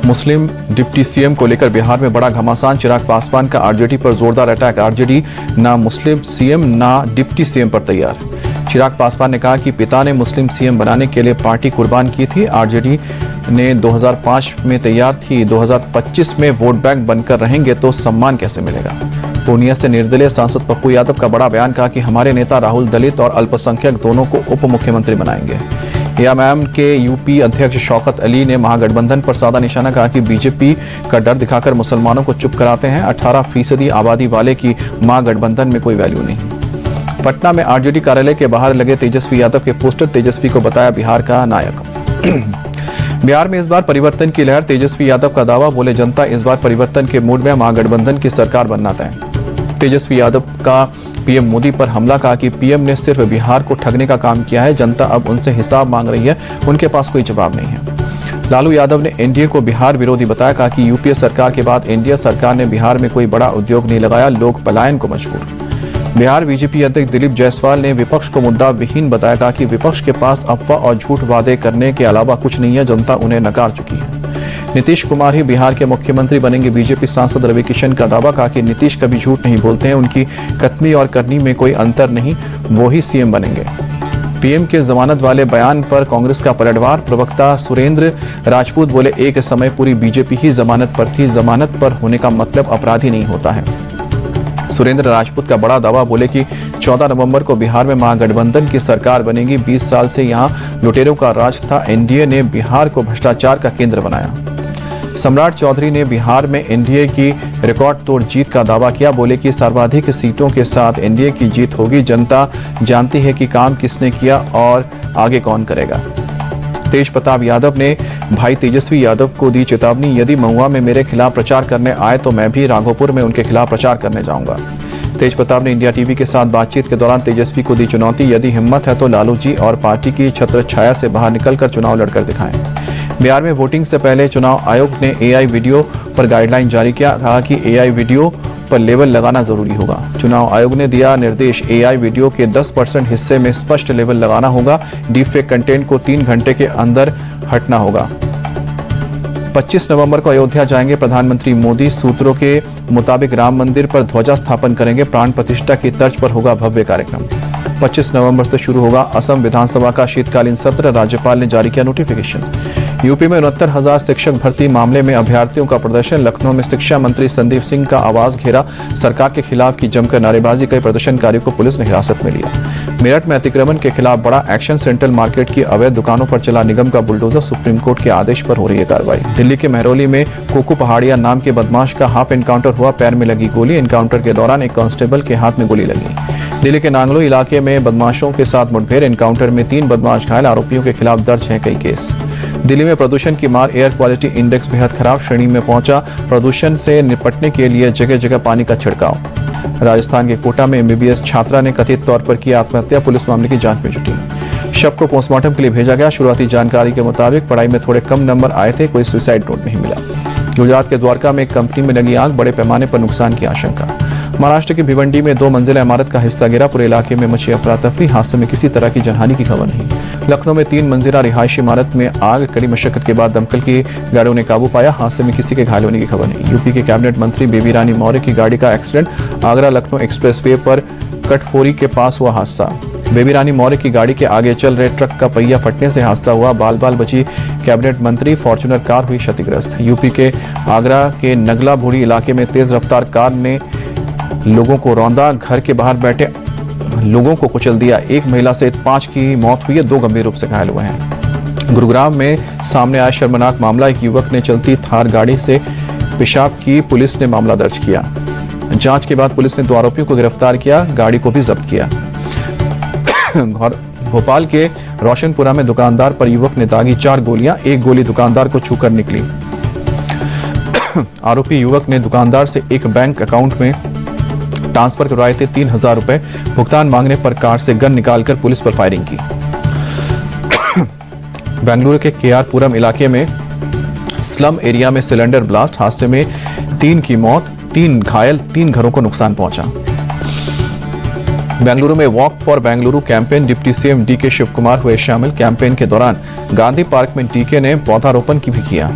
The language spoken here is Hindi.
मुस्लिम डिप्टी सीएम को लेकर बिहार में बड़ा घमासान। चिराग पासवान का आरजेडी पर जोरदार अटैक। आरजेडी ना मुस्लिम सीएम ना डिप्टी सीएम पर तैयार। चिराग पासवान ने कहा कि पिता ने मुस्लिम सीएम बनाने के लिए पार्टी कुर्बान की थी। आरजेडी ने 2005 में तैयार थी, 2025 में वोट बैंक बनकर रहेंगे तो सम्मान कैसे मिलेगा। पूर्णिया से निर्दलीय सांसद पप्पू यादव का बड़ा बयान। कहा कि हमारे नेता राहुल दलित और अल्पसंख्यक दोनों को उप मुख्यमंत्री बनाएंगे। एआईएम के यूपी अध्यक्ष शौकत अली ने महागठबंधन पर साधा निशाना। कहा कि बीजेपी का डर दिखाकर मुसलमानों को चुप कराते हैं। 18% आबादी वाले की महागठबंधन में कोई वैल्यू नहीं। पटना में आरजेडी कार्यालय के बाहर लगे तेजस्वी यादव के पोस्टर। तेजस्वी को बताया बिहार का नायक। बिहार में इस बार परिवर्तन की लहर। तेजस्वी यादव का दावा। बोले जनता इस बार परिवर्तन के मूड में, महागठबंधन की सरकार बनना तय। तेजस्वी यादव का पीएम मोदी पर हमला। कहा कि पीएम ने सिर्फ बिहार को ठगने का काम किया है, जनता अब उनसे हिसाब मांग रही है, उनके पास कोई जवाब नहीं है। लालू यादव ने एनडीए को बिहार विरोधी बताया। कहा कि यूपीए सरकार के बाद एनडीए सरकार ने बिहार में कोई बड़ा उद्योग नहीं लगाया, लोग पलायन को मजबूर। बिहार बीजेपी अध्यक्ष दिलीप जायसवाल ने विपक्ष को मुद्दा विहीन बताया। कहा कि विपक्ष के पास अफवाह और झूठ वादे करने के अलावा कुछ नहीं है, जनता उन्हें नकार चुकी है। नीतीश कुमार ही बिहार के मुख्यमंत्री बनेंगे। बीजेपी सांसद रवि किशन का दावा। कहा कि नीतीश कभी झूठ नहीं बोलते हैं, उनकी कथनी और करनी में कोई अंतर नहीं, वो ही सीएम बनेंगे। पीएम के जमानत वाले बयान पर कांग्रेस का पलटवार। प्रवक्ता सुरेंद्र राजपूत बोले एक समय पूरी बीजेपी ही जमानत पर थी, जमानत पर होने का मतलब अपराधी नहीं होता है। सुरेंद्र राजपूत का बड़ा दावा। बोले कि 14 नवंबर को बिहार में महागठबंधन की सरकार बनेगी। 20 साल से यहां लुटेरों का राज था, एनडीए ने बिहार को भ्रष्टाचार का केंद्र बनाया। सम्राट चौधरी ने बिहार में एनडीए की रिकॉर्ड तोड़ जीत का दावा किया। बोले कि सर्वाधिक सीटों के साथ एनडीए की जीत होगी। जनता जानती है कि काम किसने किया और आगे कौन करेगा। तेज प्रताप यादव ने भाई तेजस्वी यादव को दी चेतावनी। यदि महुआ में मेरे खिलाफ प्रचार करने आए तो मैं भी राघोपुर में उनके खिलाफ प्रचार करने जाऊंगा। तेज प्रताप ने इंडिया टीवी के साथ बातचीत के दौरान तेजस्वी को दी चुनौती। यदि हिम्मत है तो लालू जी और पार्टी की छत्र छाया से बाहर निकलकर चुनाव लड़कर दिखाएं। बिहार में वोटिंग से पहले चुनाव आयोग ने एआई वीडियो पर गाइडलाइन जारी किया। कहा कि एआई वीडियो पर लेबल लगाना जरूरी होगा। चुनाव आयोग ने दिया निर्देश, एआई वीडियो के 10% हिस्से में स्पष्ट लेबल लगाना होगा। डीपफेक कंटेंट को 3 घंटे के अंदर हटना होगा। 25 नवंबर को अयोध्या जाएंगे प्रधानमंत्री मोदी। सूत्रों के मुताबिक राम मंदिर पर ध्वजा स्थापन करेंगे। प्राण प्रतिष्ठा की तर्ज पर होगा भव्य कार्यक्रम। 25 नवंबर से शुरू होगा असम विधानसभा का शीतकालीन सत्र। राज्यपाल ने जारी किया नोटिफिकेशन। यूपी में 69,000 शिक्षक भर्ती मामले में अभ्यर्थियों का प्रदर्शन। लखनऊ में शिक्षा मंत्री संदीप सिंह का आवास घेरा। सरकार के खिलाफ की जमकर नारेबाजी। कई प्रदर्शनकारियों को पुलिस ने हिरासत में लिया। मेरठ में अतिक्रमण के खिलाफ बड़ा एक्शन। सेंट्रल मार्केट की अवैध दुकानों पर चला निगम का बुलडोजर। सुप्रीम कोर्ट के आदेश पर हो रही है कार्रवाई। दिल्ली के महरौली में कोकू पहाड़िया नाम के बदमाश का हाफ एनकाउंटर हुआ। पैर में लगी गोली। एनकाउंटर के दौरान एक कांस्टेबल के हाथ में गोली लगी। दिल्ली के नांगलो इलाके में बदमाशों के साथ मुठभेड़। एनकाउंटर में 3 बदमाश घायल। आरोपियों के खिलाफ दर्ज हैं कई केस। दिल्ली में प्रदूषण की मार। एयर क्वालिटी इंडेक्स बेहद खराब श्रेणी में पहुंचा। प्रदूषण से निपटने के लिए जगह जगह पानी का छिड़काव। राजस्थान के कोटा में एमबीबीएस छात्रा ने कथित तौर पर की आत्महत्या। पुलिस मामले की जांच में जुटी। शव को पोस्टमार्टम के लिए भेजा गया। शुरुआती जानकारी के मुताबिक पढ़ाई में थोड़े कम नंबर आए थे। कोई सुसाइड नोट नहीं मिला। गुजरात के द्वारका में एक कंपनी में लगी आग। बड़े पैमाने पर नुकसान की आशंका। महाराष्ट्र की भिवंडी में 2 मंजिला इमारत का हिस्सा गिरा। पूरे इलाके में मची अफरा तफरी। हादसे में किसी तरह की जनहानि की खबर नहीं। लखनऊ में 3 मंजिला रिहायशी इमारत में आग। कड़ी मशक्कत के बाद दमकल की गाड़ियों ने काबू पाया। हादसे में किसी के घायल होने की खबर नहीं। यूपी के कैबिनेट मंत्री बेबी रानी मौर्य की गाड़ी का एक्सीडेंट। आगरा लखनऊ एक्सप्रेसवे पर कटफोरी के पास हुआ हादसा। बेबी रानी मौर्य की गाड़ी के आगे चल रहे ट्रक का पहिया फटने से हादसा हुआ। बाल बाल बची कैबिनेट मंत्री। फॉर्च्यूनर कार हुई क्षतिग्रस्त। यूपी के आगरा के नगला भूड़ी इलाके में तेज रफ्तार कार ने लोगों को रौंदा। घर के बाहर बैठे लोगों को कुचल दिया। एक महिला सहित 5 की मौत हुई है। 2 गंभीर रूप से घायल हुए हैं। गुरुग्राम में सामने आया शर्मनाक मामला। एक युवक ने चलती थार गाड़ी से पेशाब की। पुलिस ने मामला दर्ज किया। जांच के बाद पुलिस ने 2 आरोपियों को गिरफ्तार किया। गाड़ी को भी जब्त किया। भोपाल के रोशनपुरा में दुकानदार पर युवक ने दागी 4 गोलियां। 1 गोली दुकानदार को छूकर निकली। आरोपी युवक ने दुकानदार से एक बैंक अकाउंट में ट्रांसफर करवाए थे 3,000 रुपए। भुगतान मांगने पर कार से गन निकालकर पुलिस पर फायरिंग की। बेंगलुरु के केआरपुरम इलाके में स्लम एरिया में सिलेंडर ब्लास्ट। हादसे में 3 की मौत, 3 घायल, 3 घरों को नुकसान पहुंचा। बेंगलुरु में walk for Bengaluru campaign. Deputy CM DK Shivakumar हुए शामिल। कैंपेन के दौरान गांधी पार्क में डीके ने पौधारोपण भी किया।